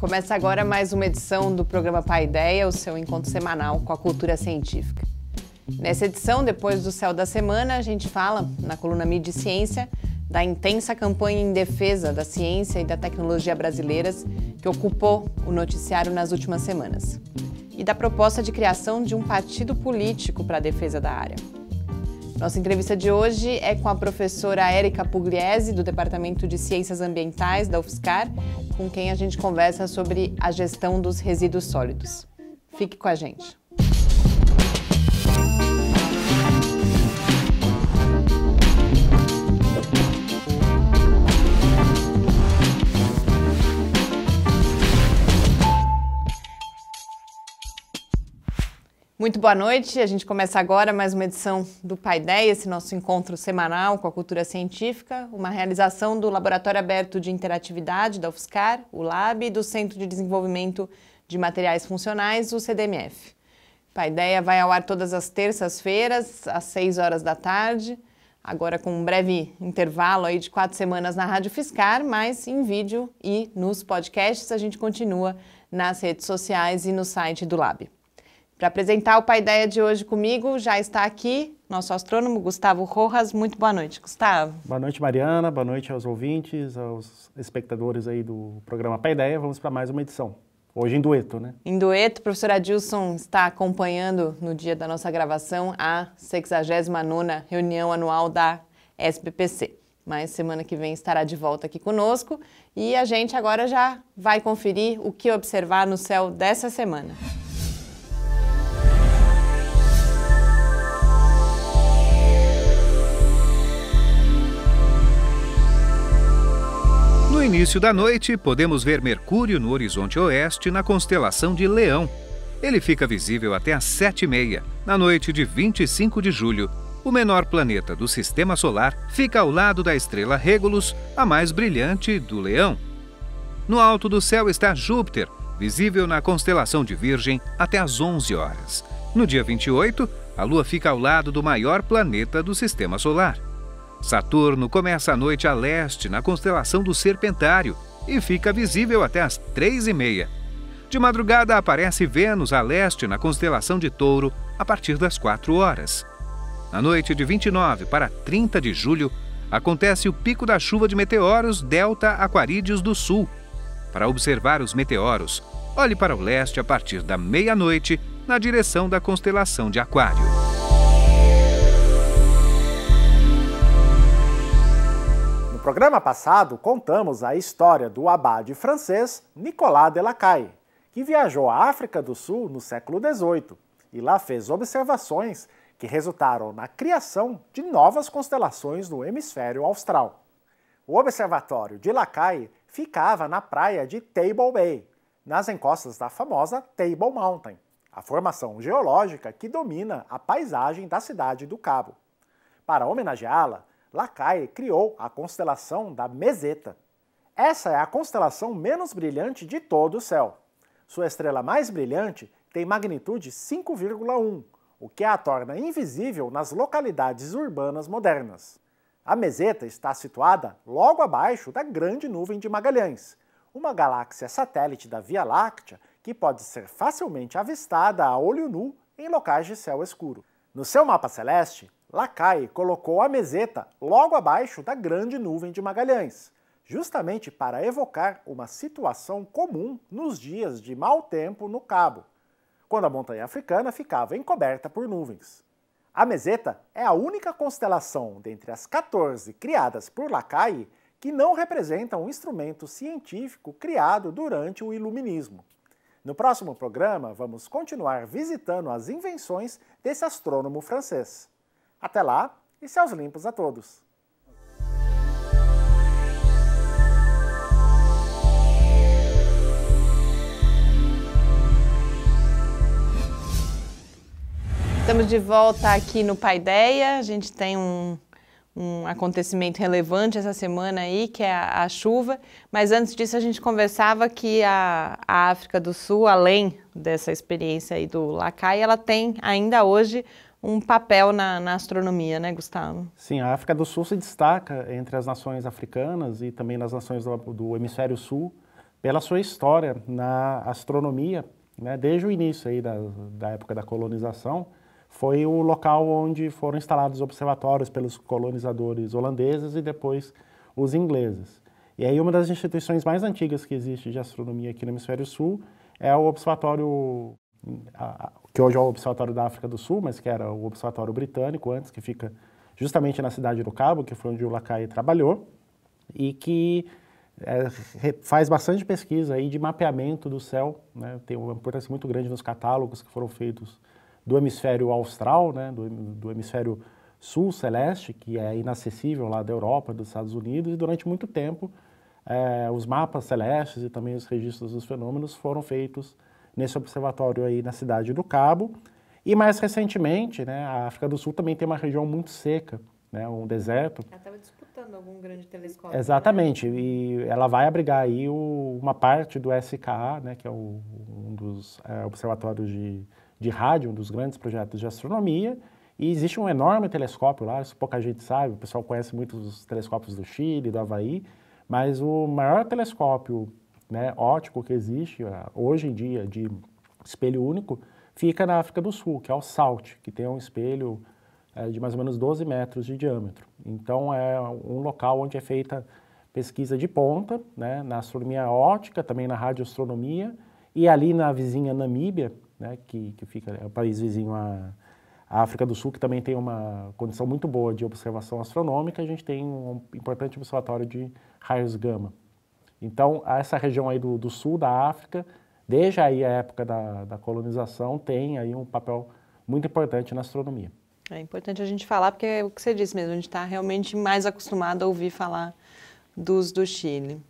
Começa agora mais uma edição do programa Paideia, o seu encontro semanal com a cultura científica. Nessa edição, depois do Céu da Semana, a gente fala, na coluna Mídia e Ciência, da intensa campanha em defesa da ciência e da tecnologia brasileiras que ocupou o noticiário nas últimas semanas. E da proposta de criação de um partido político para a defesa da área. Nossa entrevista de hoje é com a professora Érica Pugliese, do Departamento de Ciências Ambientais da UFSCar, com quem a gente conversa sobre a gestão dos resíduos sólidos. Fique com a gente. Muito boa noite, a gente começa agora mais uma edição do Paideia, esse nosso encontro semanal com a cultura científica, uma realização do Laboratório Aberto de Interatividade da UFSCar, o LAB, e do Centro de Desenvolvimento de Materiais Funcionais, o CDMF. Paideia vai ao ar todas as terças-feiras, às 6 horas da tarde, agora com um breve intervalo aí de 4 semanas na Rádio UFSCar, mas em vídeo e nos podcasts a gente continua nas redes sociais e no site do LAB. Para apresentar o Paideia de hoje comigo, já está aqui nosso astrônomo Gustavo Rojas. Muito boa noite, Gustavo. Boa noite, Mariana. Boa noite aos ouvintes, aos espectadores aí do programa Paideia. Vamos para mais uma edição. Hoje em dueto, né? Em dueto, o professor Adilson está acompanhando no dia da nossa gravação a 69ª reunião anual da SBPC. Mas semana que vem estará de volta aqui conosco e a gente agora já vai conferir o que observar no céu dessa semana. No início da noite, podemos ver Mercúrio no horizonte oeste na constelação de Leão. Ele fica visível até às 7h30, na noite de 25 de julho. O menor planeta do Sistema Solar fica ao lado da estrela Régulus, a mais brilhante do Leão. No alto do céu está Júpiter, visível na constelação de Virgem até às 11 horas. No dia 28, a Lua fica ao lado do maior planeta do Sistema Solar. Saturno começa a noite a leste na constelação do Serpentário e fica visível até às 3h30. De madrugada aparece Vênus a leste na constelação de Touro a partir das 4 horas. Na noite de 29 para 30 de julho acontece o pico da chuva de meteoros Delta Aquarídeos do Sul. Para observar os meteoros, olhe para o leste a partir da meia-noite na direção da constelação de Aquário. No programa passado, contamos a história do abade francês Nicolas de Lacaille, que viajou à África do Sul no século XVIII e lá fez observações que resultaram na criação de novas constelações no hemisfério austral. O observatório de Lacaille ficava na praia de Table Bay, nas encostas da famosa Table Mountain, a formação geológica que domina a paisagem da cidade do Cabo. Para homenageá-la, Lacaille criou a constelação da Meseta. Essa é a constelação menos brilhante de todo o céu. Sua estrela mais brilhante tem magnitude 5,1, o que a torna invisível nas localidades urbanas modernas. A Meseta está situada logo abaixo da Grande Nuvem de Magalhães, uma galáxia satélite da Via Láctea que pode ser facilmente avistada a olho nu em locais de céu escuro. No seu mapa celeste, Lacaille colocou a Meseta logo abaixo da Grande Nuvem de Magalhães, justamente para evocar uma situação comum nos dias de mau tempo no Cabo, quando a montanha africana ficava encoberta por nuvens. A Meseta é a única constelação dentre as 14 criadas por Lacaille que não representa um instrumento científico criado durante o Iluminismo. No próximo programa, vamos continuar visitando as invenções desse astrônomo francês. Até lá e céus limpos a todos! Estamos de volta aqui no Paideia. A gente tem um acontecimento relevante essa semana aí, que é a chuva. Mas antes disso a gente conversava que a África do Sul, além dessa experiência aí do Lacaille, ela tem ainda hoje um papel na astronomia, né, Gustavo? Sim, a África do Sul se destaca entre as nações africanas e também nas nações do hemisfério sul pela sua história na astronomia, né, desde o início aí da época da colonização. Foi o local onde foram instalados observatórios pelos colonizadores holandeses e depois os ingleses. E aí uma das instituições mais antigas que existe de astronomia aqui no Hemisfério Sul é o observatório, que hoje é o Observatório da África do Sul, mas que era o Observatório Britânico antes, que fica justamente na cidade do Cabo, que foi onde o Lacaille trabalhou, e que faz bastante pesquisa aí de mapeamento do céu, né? Tem uma importância muito grande nos catálogos que foram feitos do hemisfério austral, né? do hemisfério sul celeste, que é inacessível lá da Europa, dos Estados Unidos, e durante muito tempo os mapas celestes e também os registros dos fenômenos foram feitos nesse observatório aí na cidade do Cabo. E mais recentemente, né, a África do Sul também tem uma região muito seca, né, um deserto. Ela estava disputando algum grande telescópio. Exatamente, né? E ela vai abrigar aí uma parte do SKA, né, que é um dos observatórios de rádio, um dos grandes projetos de astronomia, e existe um enorme telescópio lá, isso pouca gente sabe, o pessoal conhece muito os telescópios do Chile, do Havaí, mas o maior telescópio, né, óptico que existe hoje em dia, de espelho único, fica na África do Sul, que é o SALT, que tem um espelho de mais ou menos 12 metros de diâmetro. Então é um local onde é feita pesquisa de ponta, né, na astronomia óptica, também na radioastronomia, e ali na vizinha Namíbia, né, que fica, é o país vizinho à África do Sul, que também tem uma condição muito boa de observação astronômica, a gente tem um importante observatório de raios gama. Então, essa região aí do sul da África, desde aí a época da colonização, tem aí um papel muito importante na astronomia. É importante a gente falar, porque é o que você disse mesmo, a gente está realmente mais acostumado a ouvir falar do Chile.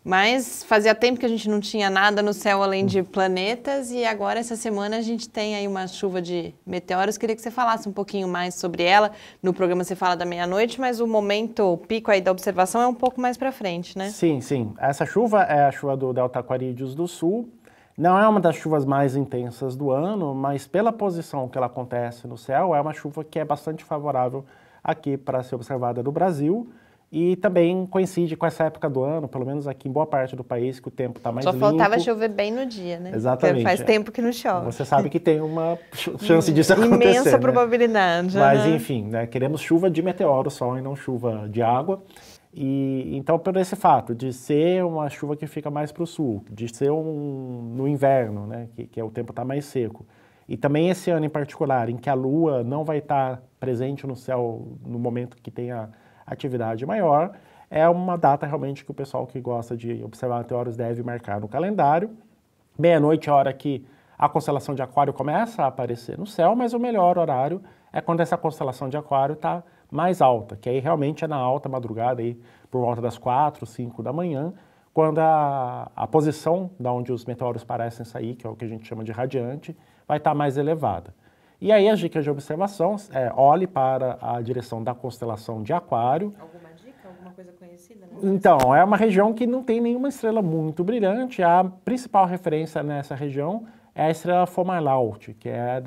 Mas fazia tempo que a gente não tinha nada no céu além de planetas e agora essa semana a gente tem aí uma chuva de meteoros. Queria que você falasse um pouquinho mais sobre ela. No programa você fala da meia-noite, mas o momento, o pico aí da observação é um pouco mais para frente, né? Sim, sim. Essa chuva é a chuva do Delta Aquarídeos do Sul. Não é uma das chuvas mais intensas do ano, mas pela posição que ela acontece no céu, é uma chuva que é bastante favorável aqui para ser observada no Brasil. E também coincide com essa época do ano, pelo menos aqui em boa parte do país, que o tempo está mais limpo. Só faltava chover bem no dia, né? Exatamente. Porque faz tempo que não chove. Você sabe que tem uma chance disso acontecer, imensa probabilidade. Mas, enfim, né, queremos chuva de meteoro só e não chuva de água. E então, por esse fato de ser uma chuva que fica mais para o sul, de ser no inverno, né, que o tempo está mais seco, e também esse ano em particular, em que a Lua não vai estar presente no céu no momento que tem a atividade maior, é uma data realmente que o pessoal que gosta de observar meteoros deve marcar no calendário. Meia-noite é a hora que a constelação de Aquário começa a aparecer no céu, mas o melhor horário é quando essa constelação de Aquário está mais alta, que aí realmente é na alta madrugada, aí, por volta das 4, 5 da manhã, quando a posição da onde os meteoros parecem sair, que é o que a gente chama de radiante, vai estar mais elevada. E aí as dicas de observação olhe para a direção da constelação de Aquário. Alguma dica? Alguma coisa conhecida? Né? Então, é uma região que não tem nenhuma estrela muito brilhante. A principal referência nessa região é a estrela Fomalhaut, que é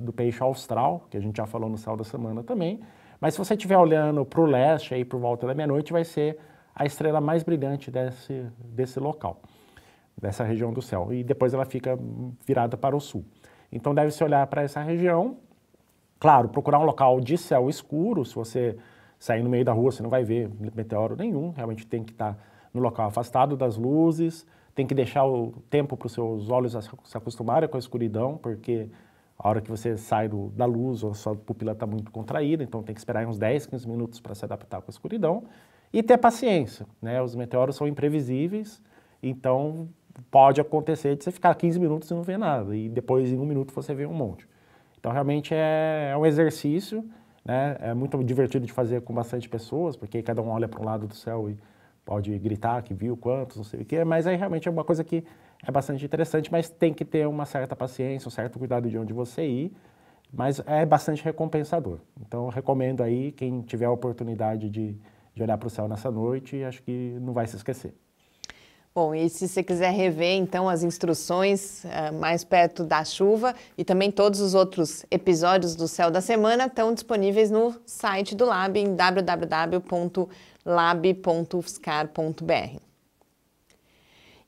do peixe austral, que a gente já falou no céu da semana também. Mas se você estiver olhando para o leste, aí por volta da meia-noite, vai ser a estrela mais brilhante desse local, dessa região do céu. E depois ela fica virada para o sul. Então deve-se olhar para essa região, claro, procurar um local de céu escuro. Se você sair no meio da rua, você não vai ver meteoro nenhum, realmente tem que estar no local afastado das luzes, tem que deixar o tempo para os seus olhos se acostumarem com a escuridão, porque a hora que você sai da luz, a sua pupila está muito contraída, então tem que esperar uns 10, 15 minutos para se adaptar com a escuridão e ter paciência, né? Os meteoros são imprevisíveis, então pode acontecer de você ficar 15 minutos e não ver nada, e depois em 1 minuto você vê um monte. Então realmente é um exercício, né? É muito divertido de fazer com bastante pessoas, porque cada um olha para um lado do céu e pode gritar que viu quantos, não sei o quê, mas aí realmente é uma coisa que é bastante interessante, mas tem que ter uma certa paciência, um certo cuidado de onde você ir, mas é bastante recompensador. Então eu recomendo aí, quem tiver a oportunidade de olhar para o céu nessa noite, acho que não vai se esquecer. Bom, e se você quiser rever, então, as instruções mais perto da chuva e também todos os outros episódios do Céu da Semana estão disponíveis no site do Lab, em www.lab.ufscar.br.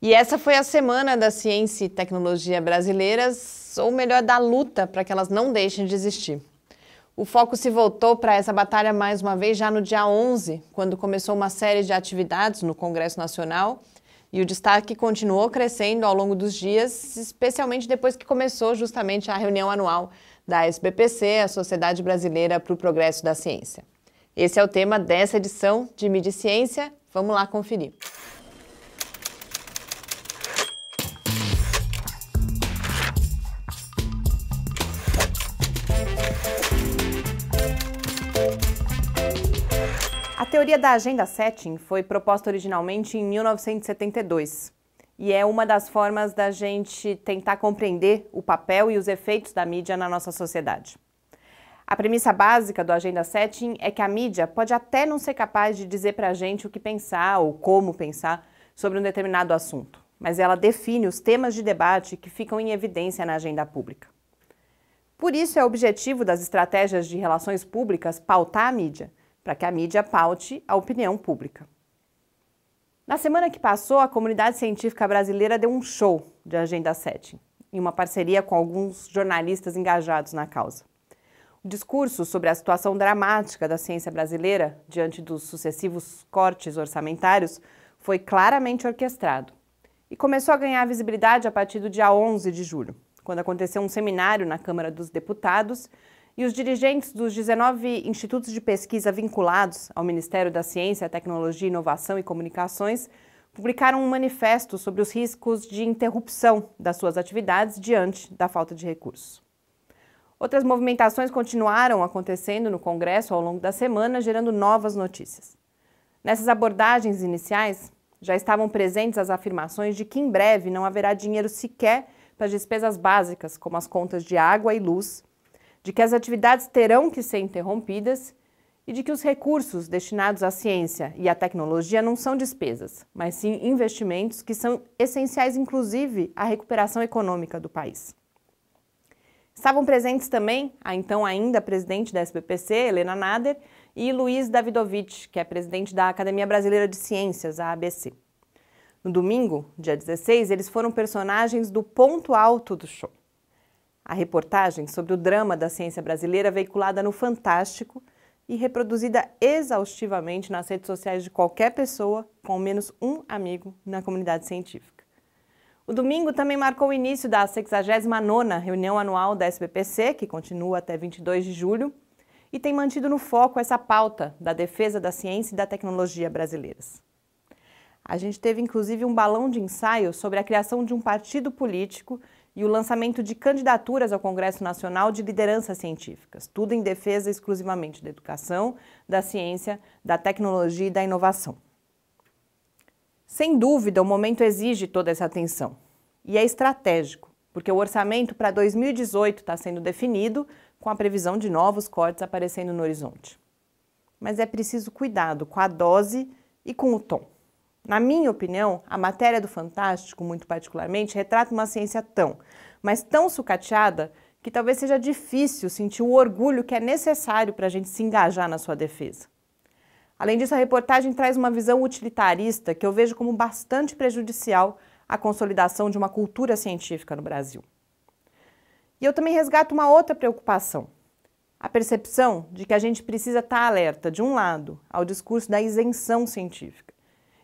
E essa foi a Semana da Ciência e Tecnologia Brasileiras, ou melhor, da luta para que elas não deixem de existir. O foco se voltou para essa batalha mais uma vez já no dia 11, quando começou uma série de atividades no Congresso Nacional, e o destaque continuou crescendo ao longo dos dias, especialmente depois que começou justamente a reunião anual da SBPC, a Sociedade Brasileira para o Progresso da Ciência. Esse é o tema dessa edição de Mídia e Ciência. Vamos lá conferir. A teoria da Agenda Setting foi proposta originalmente em 1972 e é uma das formas da gente tentar compreender o papel e os efeitos da mídia na nossa sociedade. A premissa básica do Agenda Setting é que a mídia pode até não ser capaz de dizer para a gente o que pensar ou como pensar sobre um determinado assunto, mas ela define os temas de debate que ficam em evidência na agenda pública. Por isso é objetivo das estratégias de relações públicas pautar a mídia, para que a mídia paute a opinião pública. Na semana que passou, a comunidade científica brasileira deu um show de Agenda Setting, em uma parceria com alguns jornalistas engajados na causa. O discurso sobre a situação dramática da ciência brasileira, diante dos sucessivos cortes orçamentários, foi claramente orquestrado e começou a ganhar visibilidade a partir do dia 11 de julho, quando aconteceu um seminário na Câmara dos Deputados e os dirigentes dos 19 institutos de pesquisa vinculados ao Ministério da Ciência, Tecnologia, Inovação e Comunicações publicaram um manifesto sobre os riscos de interrupção das suas atividades diante da falta de recursos. Outras movimentações continuaram acontecendo no Congresso ao longo da semana, gerando novas notícias. Nessas abordagens iniciais, já estavam presentes as afirmações de que em breve não haverá dinheiro sequer para as despesas básicas, como as contas de água e luz, de que as atividades terão que ser interrompidas e de que os recursos destinados à ciência e à tecnologia não são despesas, mas sim investimentos que são essenciais, inclusive, à recuperação econômica do país. Estavam presentes também a então ainda presidente da SBPC, Helena Nader, e Luiz Davidovich, que é presidente da Academia Brasileira de Ciências, a ABC. No domingo, dia 16, eles foram personagens do ponto alto do show. A reportagem sobre o drama da ciência brasileira veiculada no Fantástico e reproduzida exaustivamente nas redes sociais de qualquer pessoa com ao menos um amigo na comunidade científica. O domingo também marcou o início da 69ª reunião anual da SBPC, que continua até 22 de julho, e tem mantido no foco essa pauta da defesa da ciência e da tecnologia brasileiras. A gente teve inclusive um balão de ensaio sobre a criação de um partido político e o lançamento de candidaturas ao Congresso Nacional de lideranças científicas, tudo em defesa exclusivamente da educação, da ciência, da tecnologia e da inovação. Sem dúvida, o momento exige toda essa atenção, e é estratégico, porque o orçamento para 2018 está sendo definido com a previsão de novos cortes aparecendo no horizonte. Mas é preciso cuidado com a dose e com o tom. Na minha opinião, a matéria do Fantástico, muito particularmente, retrata uma ciência mas tão sucateada, que talvez seja difícil sentir o orgulho que é necessário para a gente se engajar na sua defesa. Além disso, a reportagem traz uma visão utilitarista que eu vejo como bastante prejudicial à consolidação de uma cultura científica no Brasil. E eu também resgato uma outra preocupação, a percepção de que a gente precisa estar alerta, de um lado, ao discurso da isenção científica,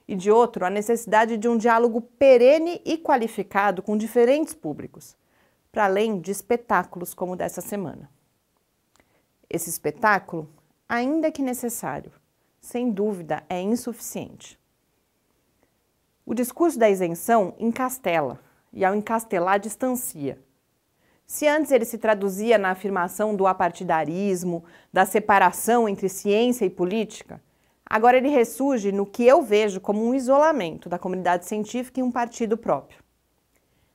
e de outro, a necessidade de um diálogo perene e qualificado com diferentes públicos, para além de espetáculos como o dessa semana. Esse espetáculo, ainda que necessário, sem dúvida é insuficiente. O discurso da isenção encastela, e ao encastelar distancia. Se antes ele se traduzia na afirmação do apartidarismo, da separação entre ciência e política, agora ele ressurge no que eu vejo como um isolamento da comunidade científica em um partido próprio.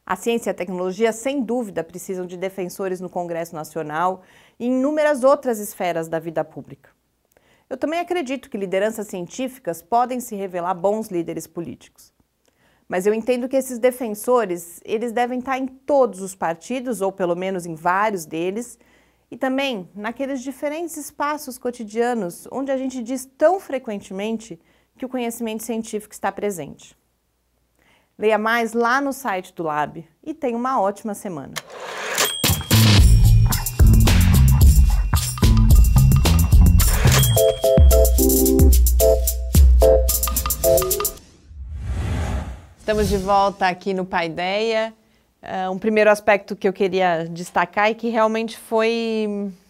A ciência e a tecnologia, sem dúvida, precisam de defensores no Congresso Nacional e em inúmeras outras esferas da vida pública. Eu também acredito que lideranças científicas podem se revelar bons líderes políticos. Mas eu entendo que esses defensores, eles devem estar em todos os partidos, ou pelo menos em vários deles, e também naqueles diferentes espaços cotidianos onde a gente diz tão frequentemente que o conhecimento científico está presente. Leia mais lá no site do Lab e tenha uma ótima semana. Estamos de volta aqui no Paideia. Um primeiro aspecto que eu queria destacar é que realmente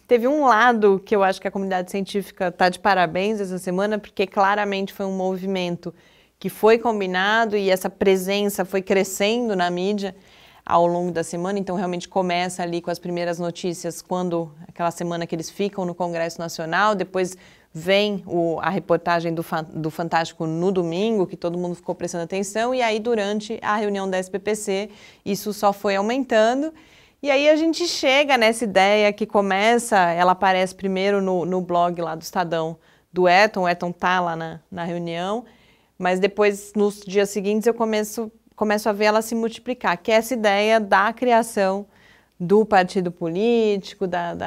teve um lado que eu acho que a comunidade científica está de parabéns essa semana, porque claramente foi um movimento que foi combinado e essa presença foi crescendo na mídia ao longo da semana, então realmente começa ali com as primeiras notícias aquela semana que eles ficam no Congresso Nacional, depois vem a reportagem do Fantástico no domingo, que todo mundo ficou prestando atenção, e aí durante a reunião da SBPC isso só foi aumentando. E aí a gente chega nessa ideia que ela aparece primeiro no blog lá do Estadão do Ayrton, o Ayrton tá lá na reunião, mas depois, nos dias seguintes, eu começo a ver ela se multiplicar, que é essa ideia da criação do partido político,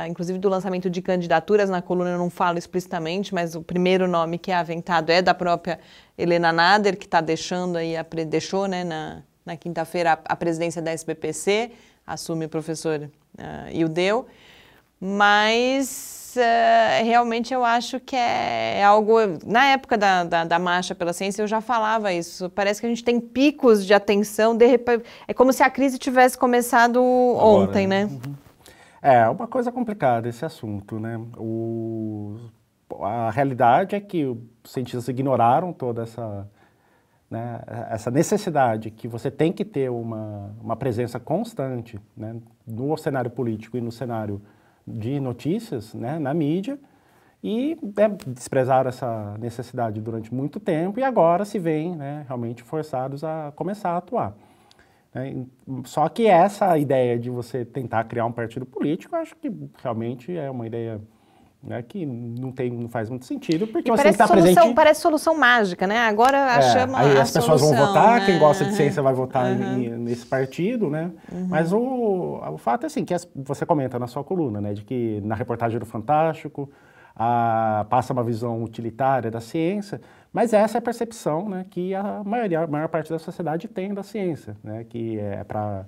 inclusive do lançamento de candidaturas. Na coluna eu não falo explicitamente, mas o primeiro nome que é aventado é da própria Helena Nader, que deixou, né, na quinta-feira a presidência da SBPC, assume o professor Ildeu, mas realmente eu acho que é algo... Na época da Marcha pela Ciência eu já falava isso, parece que a gente tem picos de atenção, é como se a crise tivesse começado ontem, né? Uhum. É uma coisa complicada esse assunto, né? A realidade é que os cientistas ignoraram toda essa necessidade que você tem que ter uma presença constante, né, no cenário político e no cenário de notícias, né, na mídia, e desprezaram essa necessidade durante muito tempo e agora se veem, né, realmente forçados a começar a atuar. Só que essa ideia de você tentar criar um partido político, eu acho que realmente é uma ideia, né, que não faz muito sentido, porque você está presente... Parece solução mágica, né? Agora aí as pessoas vão votar, né? Quem gosta de ciência vai votar nesse partido, né? Mas o fato é assim, que você comenta na sua coluna, né, de que na reportagem do Fantástico passa uma visão utilitária da ciência, mas essa é a percepção, né, que a maior parte da sociedade tem da ciência, né, que é para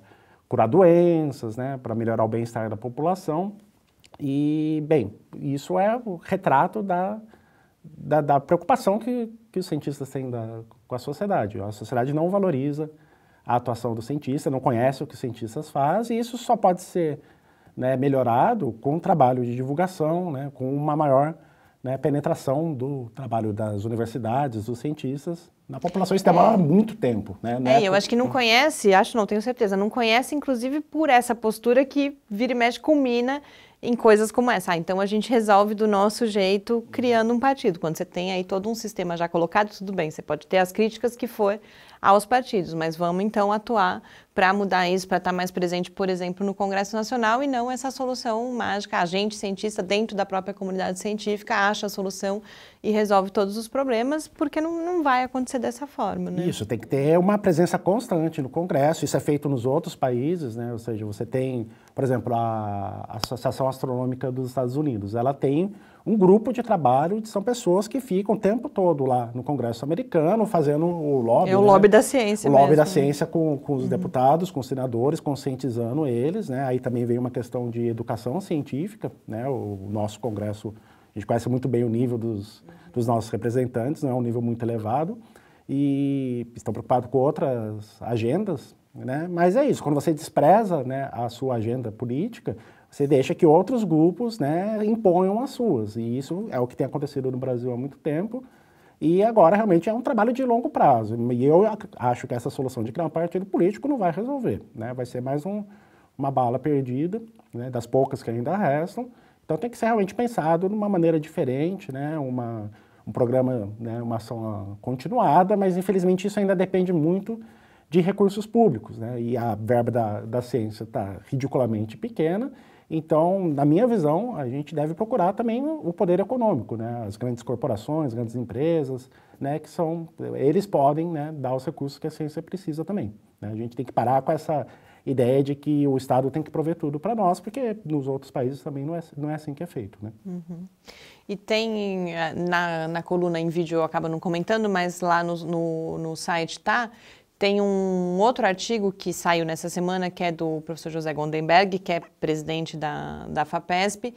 curar doenças, né, para melhorar o bem-estar da população. E, bem, isso é o retrato da preocupação que os cientistas têm com a sociedade. A sociedade não valoriza a atuação do cientista, não conhece o que os cientistas fazem, e isso só pode ser, né, melhorado com um trabalho de divulgação, né, com uma maior, né, penetração do trabalho das universidades, dos cientistas na população. Isso demora muito tempo, né? Eu acho que não conhece, não tenho certeza, não conhece inclusive por essa postura que vira e mexe culmina em coisas como essa. Então a gente resolve do nosso jeito criando um partido. Quando você tem aí todo um sistema já colocado, tudo bem, você pode ter as críticas que for aos partidos, mas vamos então atuar para mudar isso, para estar mais presente, por exemplo, no Congresso Nacional e não essa solução mágica. A gente, cientista, dentro da própria comunidade científica, acha a solução e resolve todos os problemas, porque não vai acontecer dessa forma, né? Isso, tem que ter uma presença constante no Congresso, isso é feito nos outros países, né? Ou seja, você tem, por exemplo, a Associação Astronômica dos Estados Unidos, ela tem um grupo de trabalho, são pessoas que ficam o tempo todo lá no Congresso americano fazendo o lobby. É o lobby da ciência mesmo. O lobby da ciência com os deputados, com os senadores, conscientizando eles, né? Aí também vem uma questão de educação científica, né? O nosso Congresso, a gente conhece muito bem o nível dos nossos representantes, não é um nível muito elevado, e estão preocupados com outras agendas, né? Mas é isso, quando você despreza, né, a sua agenda política, você deixa que outros grupos, né, imponham as suas. E isso é o que tem acontecido no Brasil há muito tempo. E agora realmente é um trabalho de longo prazo. E eu acho que essa solução de criar um partido político não vai resolver, né? Vai ser mais uma bala perdida, né, das poucas que ainda restam. Então tem que ser realmente pensado numa maneira diferente, né? Um programa, né, uma ação continuada, mas infelizmente isso ainda depende muito de recursos públicos, né? E a verba da ciência está ridiculamente pequena. Então, na minha visão, a gente deve procurar também o poder econômico, né? As grandes corporações, grandes empresas, né? Eles podem, né, dar os recursos que a ciência precisa também, né? A gente tem que parar com essa ideia de que o Estado tem que prover tudo para nós, porque nos outros países também não é assim que é feito, né? Uhum. E tem, na coluna em vídeo eu acabo não comentando, mas lá no site Tem um outro artigo que saiu nessa semana, que é do professor José Gondenberg, que é presidente da FAPESP,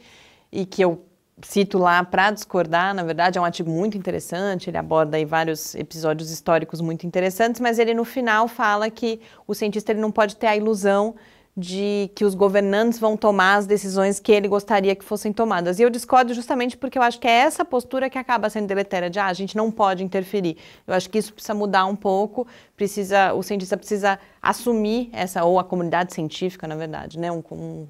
e que eu cito lá para discordar. Na verdade, é um artigo muito interessante, ele aborda aí vários episódios históricos muito interessantes, mas ele no final fala que o cientista ele não pode ter a ilusão de que os governantes vão tomar as decisões que ele gostaria que fossem tomadas. E eu discordo justamente porque eu acho que é essa postura que acaba sendo deletéria, de a gente não pode interferir. Eu acho que isso precisa mudar um pouco, o cientista precisa assumir ou a comunidade científica, na verdade, né,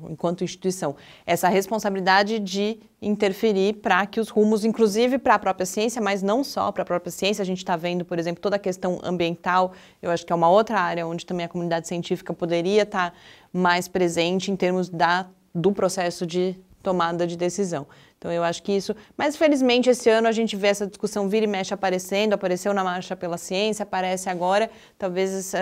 enquanto instituição, essa responsabilidade de interferir para que os rumos, inclusive para a própria ciência, mas não só para a própria ciência. A gente está vendo, por exemplo, toda a questão ambiental, eu acho que é uma outra área onde também a comunidade científica poderia estar mais presente em termos do processo de tomada de decisão. Então eu acho que isso, mas felizmente esse ano a gente vê essa discussão vira e mexe apareceu na Marcha pela Ciência, aparece agora, talvez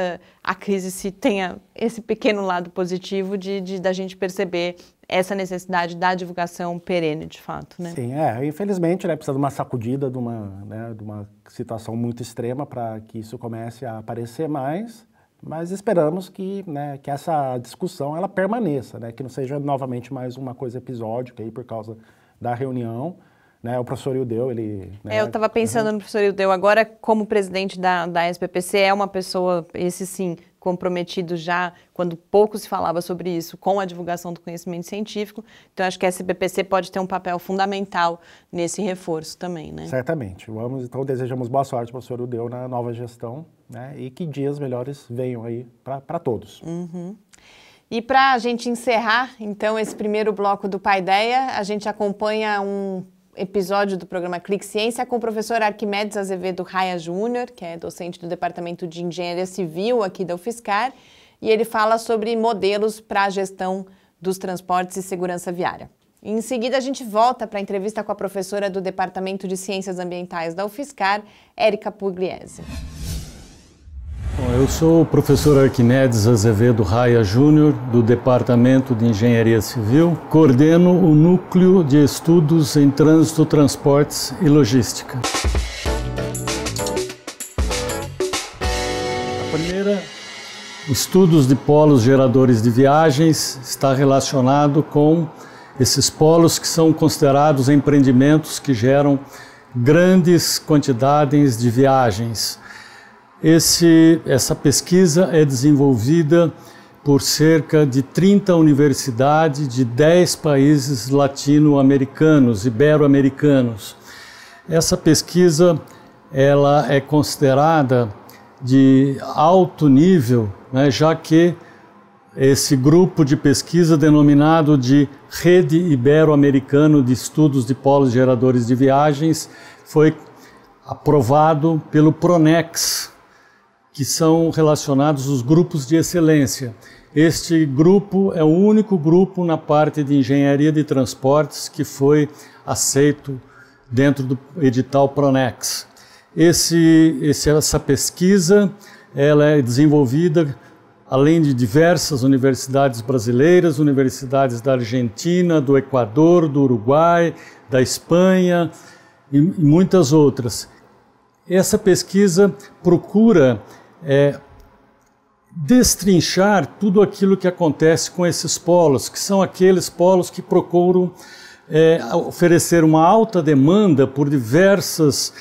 a crise tenha esse pequeno lado positivo da gente perceber essa necessidade da divulgação perene, de fato, né? Sim, infelizmente, né, precisa de uma sacudida, de uma situação muito extrema para que isso comece a aparecer mais, mas esperamos que essa discussão ela permaneça, né, que não seja novamente mais uma coisa episódica aí por causa da reunião, né? O professor Ildeu, ele... Né, eu estava pensando no professor Ildeu agora, como presidente da SPPC, é uma pessoa, esse sim, comprometido já, quando pouco se falava sobre isso, com a divulgação do conhecimento científico. Então, acho que a SPPC pode ter um papel fundamental nesse reforço também, né? Certamente. Então, desejamos boa sorte, professor Ildeu, na nova gestão, né? E que dias melhores venham aí para todos. Uhum. E para a gente encerrar, então, esse primeiro bloco do Paideia, a gente acompanha um episódio do programa Clique Ciência com o professor Arquimedes Azevedo Raia Júnior, que é docente do Departamento de Engenharia Civil aqui da UFSCar, e ele fala sobre modelos para a gestão dos transportes e segurança viária. Em seguida, a gente volta para a entrevista com a professora do Departamento de Ciências Ambientais da UFSCar, Érica Pugliese. Bom, eu sou o professor Arquimedes Azevedo Raia Júnior, do Departamento de Engenharia Civil, coordeno o Núcleo de Estudos em Trânsito, Transportes e Logística. A primeira, estudos de polos geradores de viagens, está relacionado com esses polos que são considerados empreendimentos que geram grandes quantidades de viagens. Essa pesquisa é desenvolvida por cerca de 30 universidades de 10 países latino-americanos, ibero-americanos. Essa pesquisa ela é considerada de alto nível, né, já que esse grupo de pesquisa denominado de Rede Ibero-Americano de Estudos de Polos Geradores de Viagens foi aprovado pelo Pronex, que são relacionados os grupos de excelência. Este grupo é o único grupo na parte de engenharia de transportes que foi aceito dentro do edital Pronex. Essa pesquisa ela é desenvolvida além de diversas universidades brasileiras, universidades da Argentina, do Equador, do Uruguai, da Espanha e muitas outras. Essa pesquisa procura destrinchar tudo aquilo que acontece com esses polos, que são aqueles polos que procuram oferecer uma alta demanda por diversas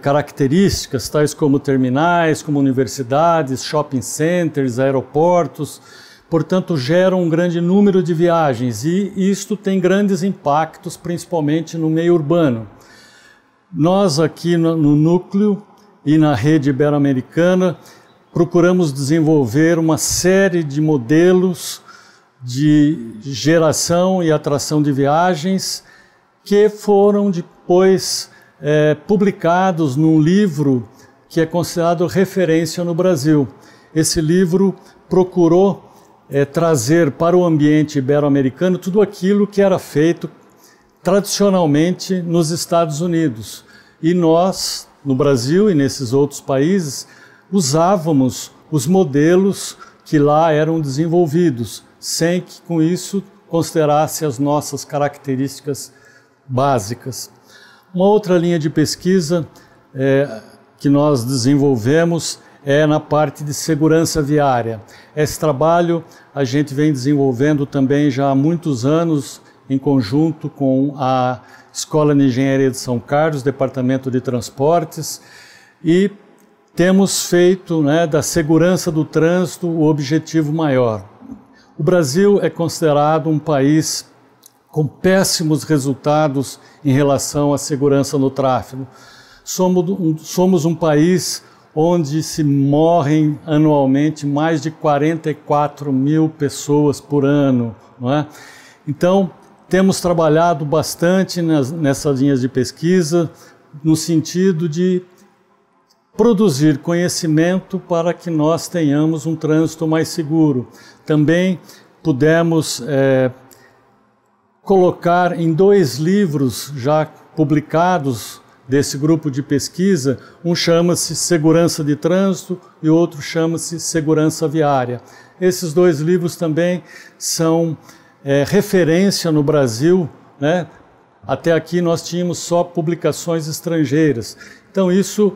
características, tais como terminais, como universidades, shopping centers, aeroportos, portanto geram um grande número de viagens e isto tem grandes impactos, principalmente no meio urbano. Nós aqui no núcleo e na rede ibero-americana procuramos desenvolver uma série de modelos de geração e atração de viagens que foram depois publicados num livro que é considerado referência no Brasil. Esse livro procurou trazer para o ambiente ibero-americano tudo aquilo que era feito tradicionalmente nos Estados Unidos. E nós, no Brasil e nesses outros países, usávamos os modelos que lá eram desenvolvidos, sem que com isso considerasse as nossas características básicas. Uma outra linha de pesquisa que nós desenvolvemos é na parte de segurança viária. Esse trabalho a gente vem desenvolvendo também já há muitos anos, em conjunto com a Escola de Engenharia de São Carlos, Departamento de Transportes, e temos feito, né, da segurança do trânsito o objetivo maior. O Brasil é considerado um país com péssimos resultados em relação à segurança no tráfego. Somos um país onde se morrem anualmente mais de 44 mil pessoas por ano, não é? Então, temos trabalhado bastante nessas linhas de pesquisa, no sentido de produzir conhecimento para que nós tenhamos um trânsito mais seguro. Também pudemos colocar em 2 livros já publicados desse grupo de pesquisa, um chama-se Segurança de Trânsito e outro chama-se Segurança Viária. Esses 2 livros também são referência no Brasil, né? Até aqui nós tínhamos só publicações estrangeiras. Então isso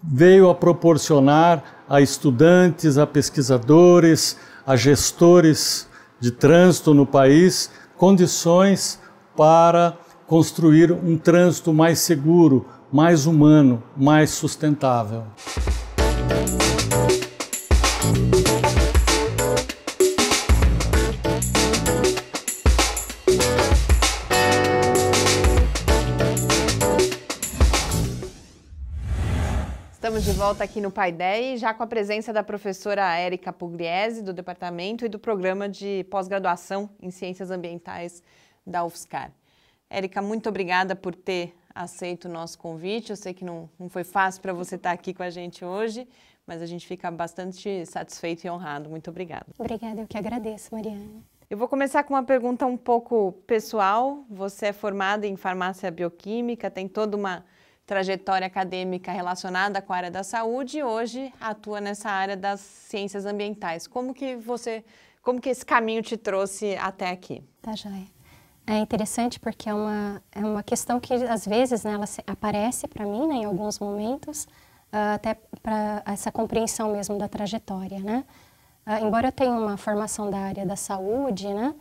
veio a proporcionar a estudantes, a pesquisadores, a gestores de trânsito no país condições para construir um trânsito mais seguro, mais humano, mais sustentável. Estamos de volta aqui no Paideia, já com a presença da professora Érica Pugliese, do Departamento e do Programa de Pós-Graduação em Ciências Ambientais da UFSCar. Érica, muito obrigada por ter aceito o nosso convite. Eu sei que não foi fácil para você estar aqui com a gente hoje, mas a gente fica bastante satisfeito e honrado. Muito obrigada. Obrigada, eu que agradeço, Mariana. Eu vou começar com uma pergunta um pouco pessoal. Você é formada em farmácia bioquímica, tem toda uma trajetória acadêmica relacionada com a área da saúde e hoje atua nessa área das ciências ambientais. Como que esse caminho te trouxe até aqui? Tá joia. É interessante porque é uma questão que às vezes, né, ela aparece para mim, né, em alguns momentos, até para essa compreensão mesmo da trajetória, né? Embora eu tenha uma formação da área da saúde, né,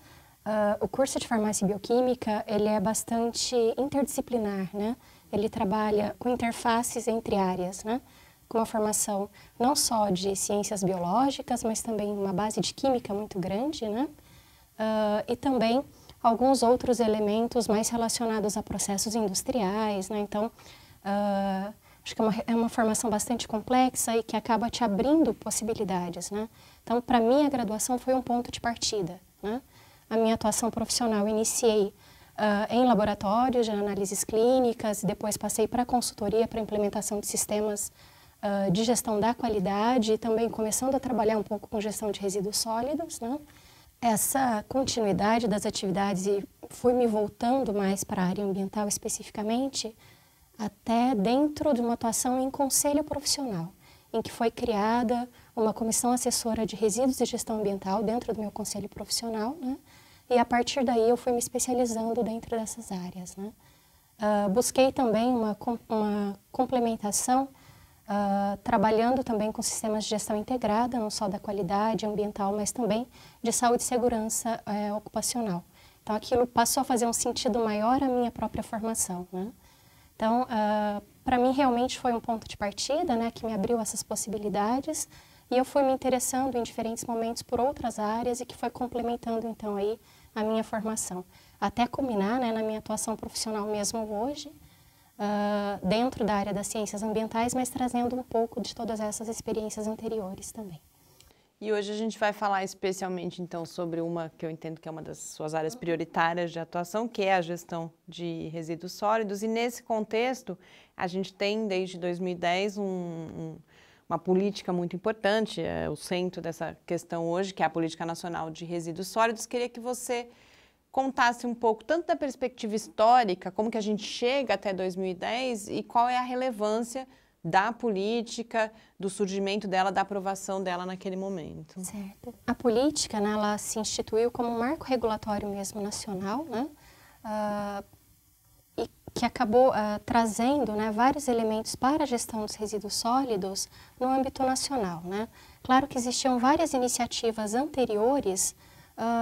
o curso de farmácia e bioquímica ele é bastante interdisciplinar, né? Ele trabalha com interfaces entre áreas, né? Com uma formação não só de ciências biológicas, mas também uma base de química muito grande, né? E também alguns outros elementos mais relacionados a processos industriais, né? Então, acho que é uma formação bastante complexa e que acaba te abrindo possibilidades, né? Então, para mim, a graduação foi um ponto de partida, né? A minha atuação profissional iniciei em laboratórios de análises clínicas, depois passei para consultoria para implementação de sistemas de gestão da qualidade e também começando a trabalhar um pouco com gestão de resíduos sólidos, né? Essa continuidade das atividades e fui me voltando mais para a área ambiental especificamente, até dentro de uma atuação em conselho profissional, em que foi criada uma comissão assessora de resíduos e gestão ambiental dentro do meu conselho profissional, né? E a partir daí eu fui me especializando dentro dessas áreas, né? Busquei também uma complementação, trabalhando também com sistemas de gestão integrada, não só da qualidade ambiental, mas também de saúde e segurança ocupacional. Então aquilo passou a fazer um sentido maior à minha própria formação, né? Então, para mim realmente foi um ponto de partida, né, que me abriu essas possibilidades e eu fui me interessando em diferentes momentos por outras áreas e que foi complementando então aí a minha formação, até culminar, né, na minha atuação profissional mesmo hoje, dentro da área das ciências ambientais, mas trazendo um pouco de todas essas experiências anteriores também. E hoje a gente vai falar especialmente então sobre uma que eu entendo que é uma das suas áreas prioritárias de atuação, que é a gestão de resíduos sólidos, e nesse contexto a gente tem desde 2010 uma política muito importante, o centro dessa questão hoje, que é a Política Nacional de Resíduos Sólidos. Queria que você contasse um pouco, tanto da perspectiva histórica, como que a gente chega até 2010 e qual é a relevância da política, do surgimento dela, da aprovação dela naquele momento. Certo. A política, né, ela se instituiu como um marco regulatório mesmo nacional, né? E que acabou trazendo, né, vários elementos para a gestão dos resíduos sólidos no âmbito nacional, né? Claro que existiam várias iniciativas anteriores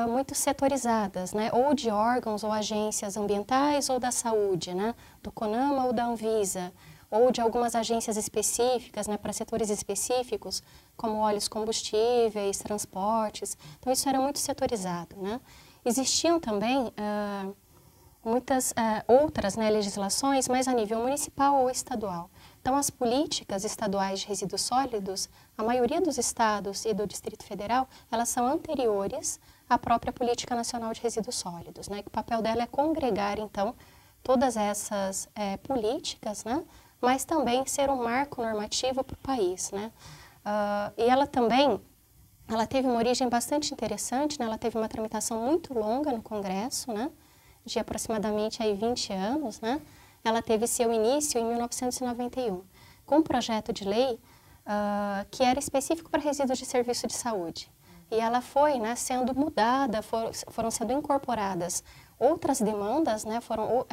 muito setorizadas, né, ou de órgãos ou agências ambientais ou da saúde, né, do CONAMA ou da Anvisa, ou de algumas agências específicas, né, para setores específicos, como óleos combustíveis, transportes. Então, isso era muito setorizado, né? Existiam também muitas outras, né, legislações, mas a nível municipal ou estadual. Então, as políticas estaduais de resíduos sólidos, a maioria dos estados e do Distrito Federal, elas são anteriores à própria Política Nacional de Resíduos Sólidos, né? O papel dela é congregar, então, todas essas políticas, né? Mas também ser um marco normativo para o país, né? E ela também, ela teve uma origem bastante interessante, né? Ela teve uma tramitação muito longa no Congresso, né? De aproximadamente aí 20 anos, né? Ela teve seu início em 1991, com um projeto de lei que era específico para resíduos de serviço de saúde. E ela foi, né, sendo mudada, foram sendo incorporadas outras demandas, né? Foram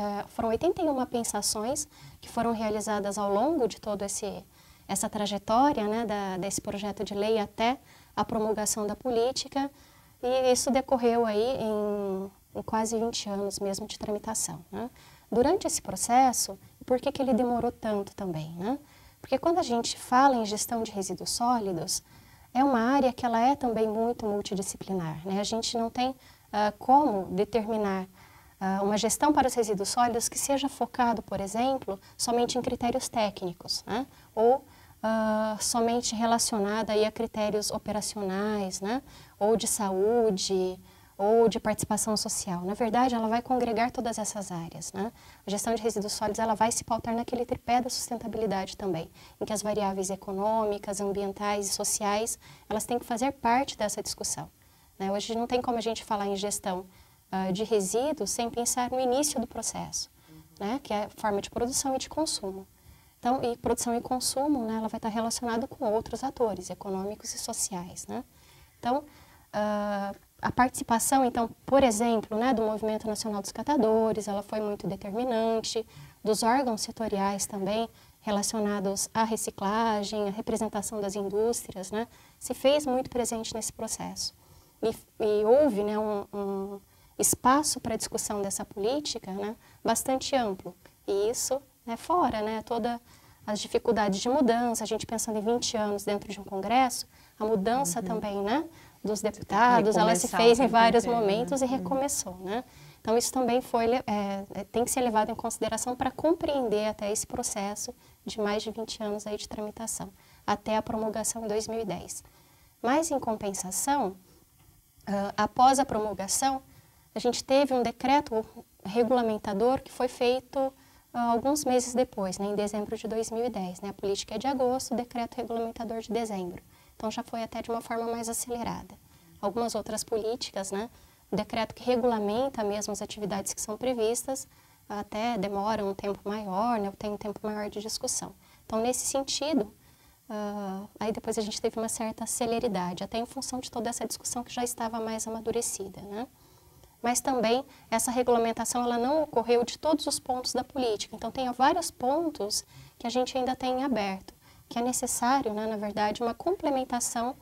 81 pensações que foram realizadas ao longo de toda essa trajetória, né, desse projeto de lei até a promulgação da política, e isso decorreu aí em quase 20 anos mesmo de tramitação, né? Durante esse processo, por que ele demorou tanto também, né? Porque quando a gente fala em gestão de resíduos sólidos, é uma área que ela é também muito multidisciplinar, né? A gente não tem como determinar uma gestão para os resíduos sólidos que seja focado, por exemplo, somente em critérios técnicos, né? Ou somente relacionada aí a critérios operacionais, né? Ou de saúde, ou de participação social. Na verdade, ela vai congregar todas essas áreas, né? A gestão de resíduos sólidos, ela vai se pautar naquele tripé da sustentabilidade também, em que as variáveis econômicas, ambientais e sociais, elas têm que fazer parte dessa discussão, né? Hoje não tem como a gente falar em gestão de resíduos sem pensar no início do processo, né? Que é a forma de produção e de consumo. Então, e produção e consumo, né, ela vai estar relacionada com outros atores econômicos e sociais, né? Então, a participação, então, por exemplo, né, do Movimento Nacional dos Catadores, ela foi muito determinante, dos órgãos setoriais também, relacionados à reciclagem, à representação das indústrias, né, se fez muito presente nesse processo. E houve, né, um espaço para a discussão dessa política, né, bastante amplo. E isso, né, fora, né, todas as dificuldades de mudança, a gente pensando em 20 anos dentro de um congresso, a mudança também, né, dos deputados, ela se fez em vários momentos e recomeçou, né? Então, isso também tem que ser levado em consideração para compreender até esse processo de mais de 20 anos aí de tramitação, até a promulgação em 2010. Mas, em compensação, após a promulgação, a gente teve um decreto regulamentador que foi feito alguns meses depois, né, em dezembro de 2010. Né? A política é de agosto, o decreto regulamentador de dezembro. Então, já foi até de uma forma mais acelerada. Algumas outras políticas, né, o decreto que regulamenta mesmo as atividades que são previstas, até demora um tempo maior, né, tem um tempo maior de discussão. Então, nesse sentido, aí depois a gente teve uma certa celeridade, até em função de toda essa discussão que já estava mais amadurecida, né? Mas também essa regulamentação ela não ocorreu de todos os pontos da política. Então, tem vários pontos que a gente ainda tem em aberto, que é necessário, né, na verdade, uma complementação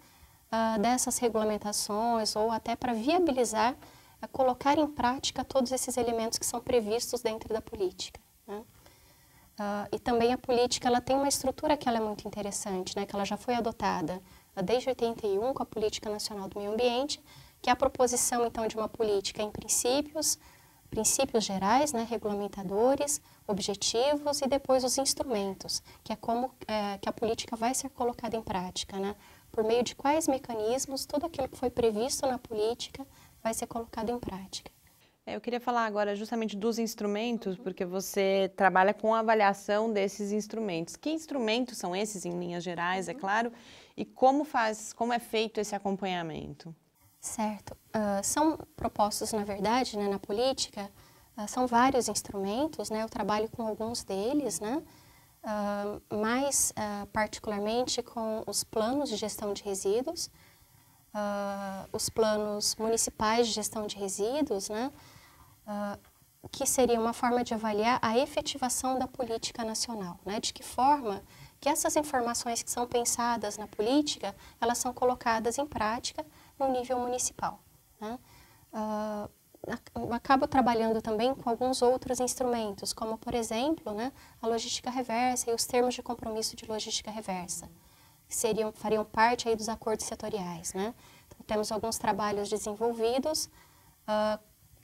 dessas regulamentações ou até para viabilizar, colocar em prática todos esses elementos que são previstos dentro da política, né? E também a política ela tem uma estrutura que ela é muito interessante, né, que ela já foi adotada desde 81 com a Política Nacional do Meio Ambiente, que é a proposição, então, de uma política em princípios gerais, né, regulamentadores, objetivos e depois os instrumentos, que é como que a política vai ser colocada em prática, né, por meio de quais mecanismos tudo aquilo que foi previsto na política vai ser colocado em prática. Eu queria falar agora justamente dos instrumentos, porque você trabalha com a avaliação desses instrumentos. Que instrumentos são esses, em linhas gerais, é claro, e como é feito esse acompanhamento? Certo. São propostos, na verdade, né, na política, são vários instrumentos, né, eu trabalho com alguns deles, né, mais particularmente com os planos de gestão de resíduos, os planos municipais de gestão de resíduos, né, que seria uma forma de avaliar a efetivação da política nacional, né? De que forma que essas informações que são pensadas na política, elas são colocadas em prática no nível municipal, né? Acabo trabalhando também com alguns outros instrumentos, como, por exemplo, né, a logística reversa e os termos de compromisso de logística reversa, que fariam parte aí dos acordos setoriais, né? Então, temos alguns trabalhos desenvolvidos